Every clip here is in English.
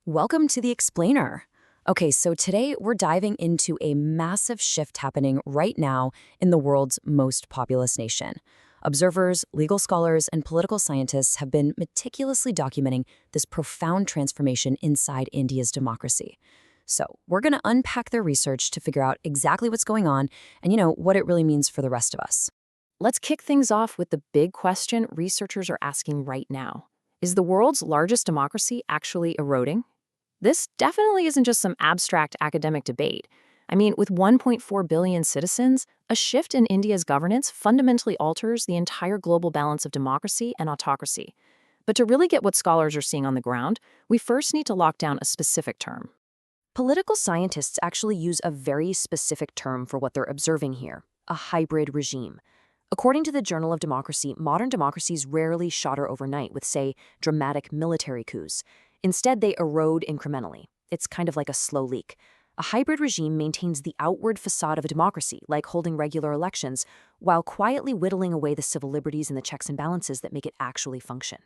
Welcome to The Explainer. Okay, so today we're diving into a massive shift happening right now in the world's most populous nation. Observers, legal scholars, and political scientists have been meticulously documenting this profound transformation inside India's democracy. So, we're going to unpack their research to figure out exactly what's going on and, what it really means for the rest of us. Let's kick things off with the big question researchers are asking right now. Is the world's largest democracy actually eroding? This definitely isn't just some abstract academic debate. I mean, with 1.4 billion citizens, a shift in India's governance fundamentally alters the entire global balance of democracy and autocracy. But to really get what scholars are seeing on the ground, we first need to lock down a specific term. Political scientists actually use a very specific term for what they're observing here: a hybrid regime. According to the Journal of Democracy, modern democracies rarely shatter overnight with, say, dramatic military coups. Instead, they erode incrementally. It's kind of like a slow leak. A hybrid regime maintains the outward facade of a democracy, like holding regular elections, while quietly whittling away the civil liberties and the checks and balances that make it actually function.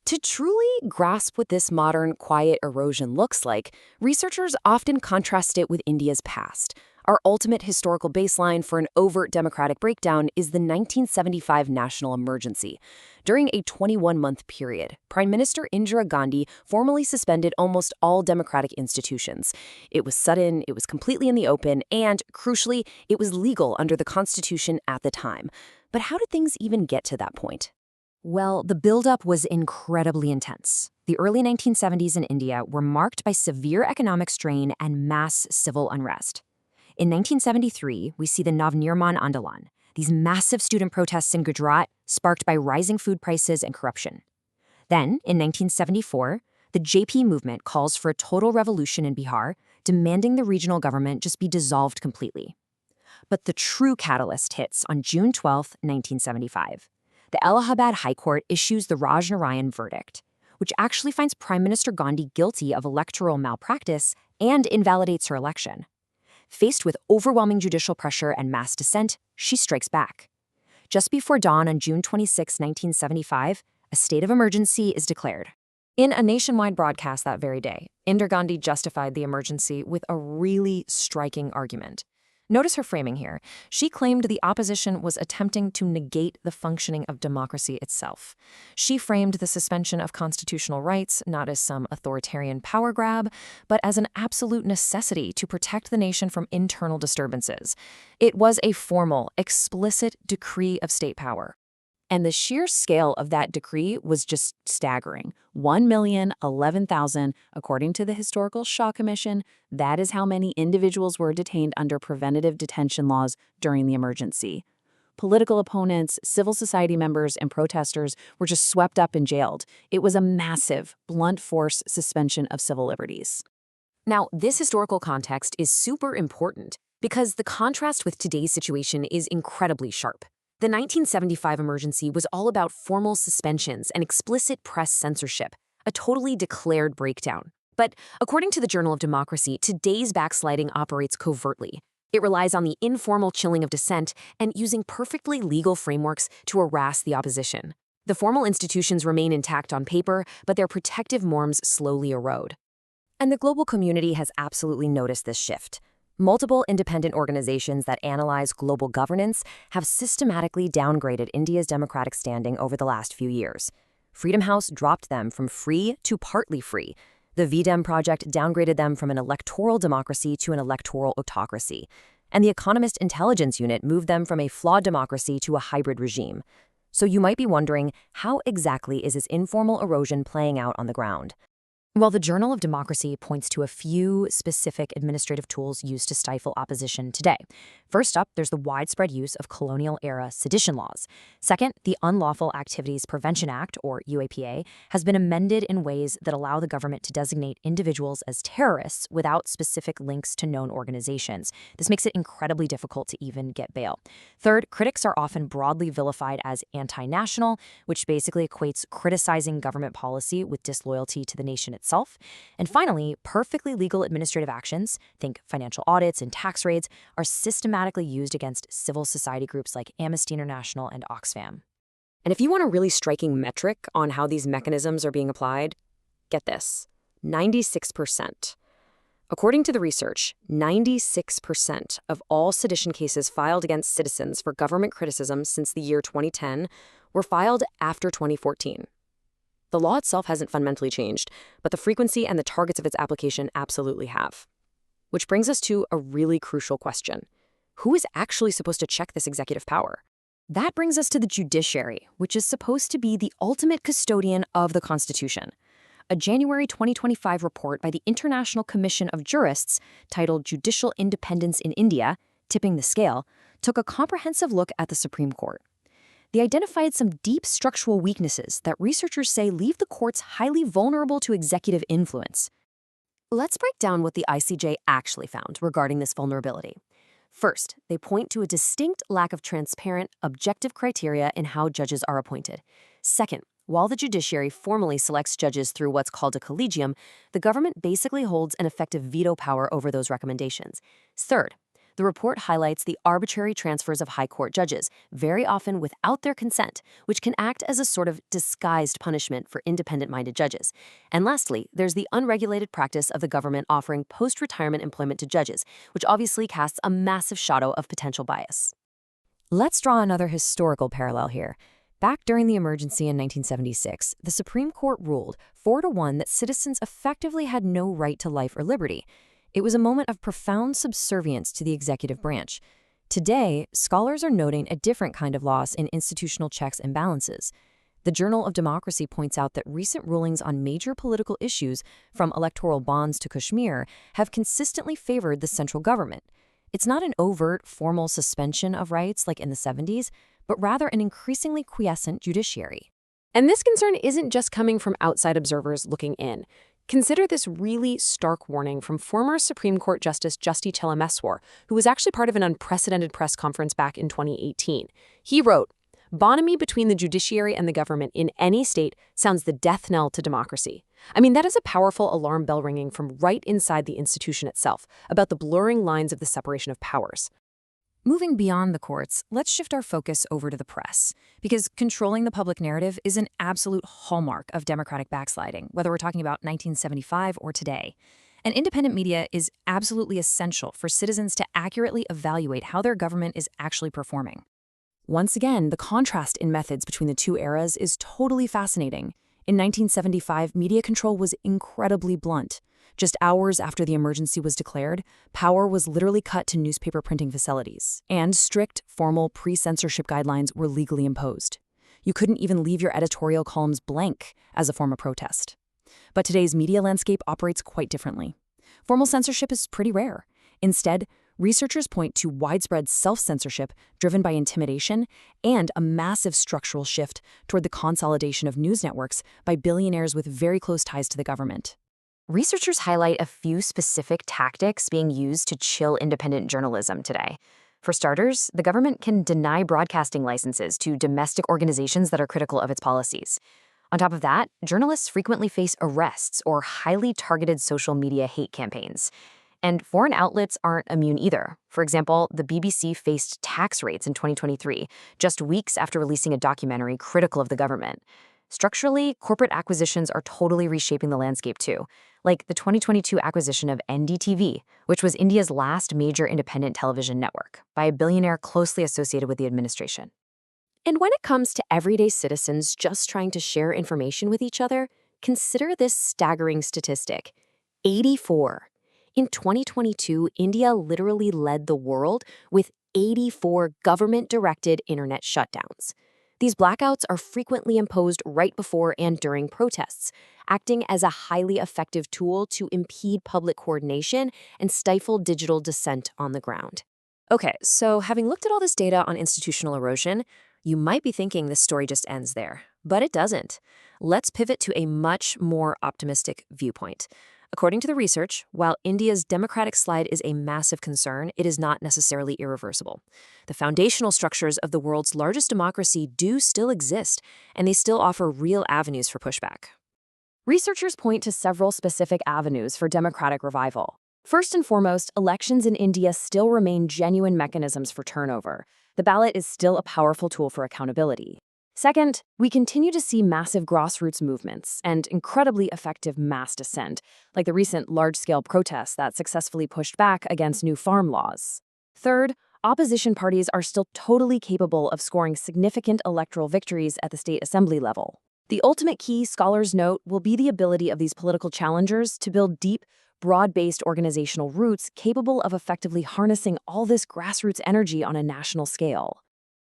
To truly grasp what this modern, quiet erosion looks like, researchers often contrast it with India's past. Our ultimate historical baseline for an overt democratic breakdown is the 1975 national emergency. During a 21-month period, Prime Minister Indira Gandhi formally suspended almost all democratic institutions. It was sudden, it was completely in the open, and, crucially, it was legal under the Constitution at the time. But how did things even get to that point? Well, the buildup was incredibly intense. The early 1970s in India were marked by severe economic strain and mass civil unrest. In 1973, we see the Navnirman Andolan, these massive student protests in Gujarat sparked by rising food prices and corruption. Then, in 1974, the JP movement calls for a total revolution in Bihar, demanding the regional government just be dissolved completely. But the true catalyst hits on June 12, 1975. The Allahabad High Court issues the Raj Narayan verdict, which actually finds Prime Minister Gandhi guilty of electoral malpractice and invalidates her election. Faced with overwhelming judicial pressure and mass dissent, she strikes back. Just before dawn on June 26, 1975, a state of emergency is declared. In a nationwide broadcast that very day, Indira Gandhi justified the emergency with a really striking argument. Notice her framing here. She claimed the opposition was attempting to negate the functioning of democracy itself. She framed the suspension of constitutional rights not as some authoritarian power grab, but as an absolute necessity to protect the nation from internal disturbances. It was a formal, explicit decree of state power. And the sheer scale of that decree was just staggering. 1,011,000, according to the Historical Shaw Commission, that is how many individuals were detained under preventative detention laws during the emergency. Political opponents, civil society members, and protesters were just swept up and jailed. It was a massive, blunt force suspension of civil liberties. Now, this historical context is super important because the contrast with today's situation is incredibly sharp. The 1975 emergency was all about formal suspensions and explicit press censorship, a totally declared breakdown. But according to the Journal of Democracy, today's backsliding operates covertly. It relies on the informal chilling of dissent and using perfectly legal frameworks to harass the opposition. The formal institutions remain intact on paper, but their protective norms slowly erode. And the global community has absolutely noticed this shift. Multiple independent organizations that analyze global governance have systematically downgraded India's democratic standing over the last few years. Freedom House dropped them from free to partly free. The VDEM project downgraded them from an electoral democracy to an electoral autocracy. And the Economist Intelligence Unit moved them from a flawed democracy to a hybrid regime. So you might be wondering, how exactly is this informal erosion playing out on the ground? Well, the Journal of Democracy points to a few specific administrative tools used to stifle opposition today. First up, there's the widespread use of colonial-era sedition laws. Second, the Unlawful Activities Prevention Act, or UAPA, has been amended in ways that allow the government to designate individuals as terrorists without specific links to known organizations. This makes it incredibly difficult to even get bail. Third, critics are often broadly vilified as anti-national, which basically equates criticizing government policy with disloyalty to the nation itself. And finally, perfectly legal administrative actions, think financial audits and tax raids, are systematically used against civil society groups like Amnesty International and Oxfam. And if you want a really striking metric on how these mechanisms are being applied, get this. 96%. According to the research, 96% of all sedition cases filed against citizens for government criticism since the year 2010 were filed after 2014. The law itself hasn't fundamentally changed, but the frequency and the targets of its application absolutely have. Which brings us to a really crucial question. Who is actually supposed to check this executive power? That brings us to the judiciary, which is supposed to be the ultimate custodian of the Constitution. A January 2025 report by the International Commission of Jurists, titled Judicial Independence in India, Tipping the Scale, took a comprehensive look at the Supreme Court. They identified some deep structural weaknesses that researchers say leave the courts highly vulnerable to executive influence. Let's break down what the ICJ actually found regarding this vulnerability. First, they point to a distinct lack of transparent, objective criteria in how judges are appointed. Second, while the judiciary formally selects judges through what's called a collegium, the government basically holds an effective veto power over those recommendations. Third, the report highlights the arbitrary transfers of high court judges, very often without their consent, which can act as a sort of disguised punishment for independent-minded judges. And lastly, there's the unregulated practice of the government offering post-retirement employment to judges, which obviously casts a massive shadow of potential bias. Let's draw another historical parallel here. Back during the emergency in 1976, the Supreme Court ruled 4-1 that citizens effectively had no right to life or liberty. It was a moment of profound subservience to the executive branch. Today, scholars are noting a different kind of loss in institutional checks and balances. The Journal of Democracy points out that recent rulings on major political issues, from electoral bonds to Kashmir, have consistently favored the central government. It's not an overt, formal suspension of rights like in the 70s, but rather an increasingly quiescent judiciary. And this concern isn't just coming from outside observers looking in. Consider this really stark warning from former Supreme Court Justice Justi Chelameswar, who was actually part of an unprecedented press conference back in 2018. He wrote, "Bonhomie between the judiciary and the government in any state sounds the death knell to democracy." I mean, that is a powerful alarm bell ringing from right inside the institution itself about the blurring lines of the separation of powers. Moving beyond the courts, let's shift our focus over to the press, because controlling the public narrative is an absolute hallmark of democratic backsliding, whether we're talking about 1975 or today. And independent media is absolutely essential for citizens to accurately evaluate how their government is actually performing. Once again, the contrast in methods between the two eras is totally fascinating. In 1975, media control was incredibly blunt. Just hours after the emergency was declared, power was literally cut to newspaper printing facilities, and strict, formal pre-censorship guidelines were legally imposed. You couldn't even leave your editorial columns blank as a form of protest. But today's media landscape operates quite differently. Formal censorship is pretty rare. Instead, researchers point to widespread self-censorship driven by intimidation and a massive structural shift toward the consolidation of news networks by billionaires with very close ties to the government. Researchers highlight a few specific tactics being used to chill independent journalism today. For starters, the government can deny broadcasting licenses to domestic organizations that are critical of its policies. On top of that, journalists frequently face arrests or highly targeted social media hate campaigns. And foreign outlets aren't immune either. For example, the BBC faced tax raids in 2023, just weeks after releasing a documentary critical of the government. Structurally, corporate acquisitions are totally reshaping the landscape too, like the 2022 acquisition of NDTV, which was India's last major independent television network, by a billionaire closely associated with the administration. And when it comes to everyday citizens just trying to share information with each other, consider this staggering statistic: 84. In 2022, India literally led the world with 84 government-directed internet shutdowns. These blackouts are frequently imposed right before and during protests, acting as a highly effective tool to impede public coordination and stifle digital dissent on the ground. Okay, so having looked at all this data on institutional erosion, you might be thinking this story just ends there, but it doesn't. Let's pivot to a much more optimistic viewpoint. According to the research, while India's democratic slide is a massive concern, it is not necessarily irreversible. The foundational structures of the world's largest democracy do still exist, and they still offer real avenues for pushback. Researchers point to several specific avenues for democratic revival. First and foremost, elections in India still remain genuine mechanisms for turnover. The ballot is still a powerful tool for accountability. Second, we continue to see massive grassroots movements and incredibly effective mass dissent, like the recent large-scale protests that successfully pushed back against new farm laws. Third, opposition parties are still totally capable of scoring significant electoral victories at the state assembly level. The ultimate key, scholars note, will be the ability of these political challengers to build deep, broad-based organizational roots capable of effectively harnessing all this grassroots energy on a national scale.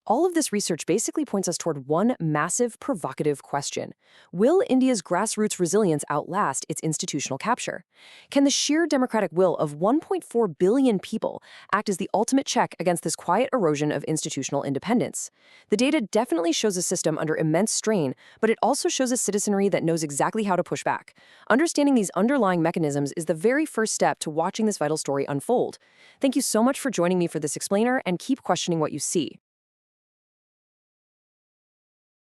All of this research basically points us toward one massive, provocative question. Will India's grassroots resilience outlast its institutional capture? Can the sheer democratic will of 1.4 billion people act as the ultimate check against this quiet erosion of institutional independence? The data definitely shows a system under immense strain, but it also shows a citizenry that knows exactly how to push back. Understanding these underlying mechanisms is the very first step to watching this vital story unfold. Thank you so much for joining me for this explainer, and keep questioning what you see.